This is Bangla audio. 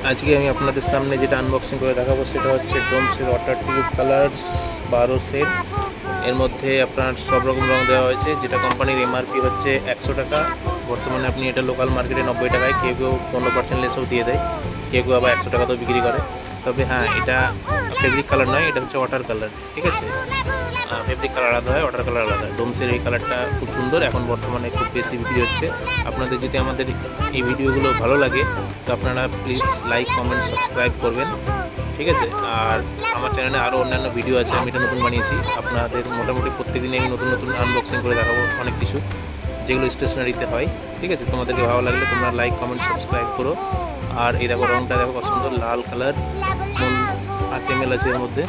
আজকে আমি আপনাদের সামনে যেটা আনবক্সিং করে দেখাবো সেটা হচ্ছে ডোমসের ওয়াটার টিউব কালার্স 12 সেট। এর মধ্যে আপনার সব রকম রং দেওয়া হয়েছে, যেটা কোম্পানির এমআরপি হচ্ছে 100 টাকা। বর্তমানে আপনি এটা লোকাল মার্কেটে 90 টাকায়, কেউ কেউ 15% লেসও দিয়ে দেয়, কেউ কেউ আবার 100 টাকাতেও বিক্রি করে। তবে হ্যাঁ, এটা ফেব্রিক কালার নয়, এটা হচ্ছে ওয়াটার কালার, ঠিক আছে। ফেব্রিক কালার আলাদা হয়, ওয়াটার কালার আলাদা। ডোমসের এই কালারটা খুব সুন্দর, এখন বর্তমানে খুব বেশি বিক্রি হচ্ছে। আপনাদের যদি আমাদের এই ভিডিওগুলো ভালো লাগে তো আপনারা প্লিজ লাইক, কমেন্ট, সাবস্ক্রাইব করবেন, ঠিক আছে। আর আমার চ্যানেলে আরও অন্যান্য ভিডিও আছে, আমি এটা নতুন বানিয়েছি। আপনাদের মোটামুটি প্রত্যেকদিনই আমি নতুন নতুন আনবক্সিং করে দেখাবো অনেক কিছু, যেগুলো স্টেশনারিতে হয়, ঠিক আছে। তোমাদেরকে ভালো লাগলে তোমরা লাইক, কমেন্ট, সাবস্ক্রাইব করো। আর এই দেখো রঙটা দেখো কত সুন্দর, লাল কালার, 5 ml আছে এর মধ্যে।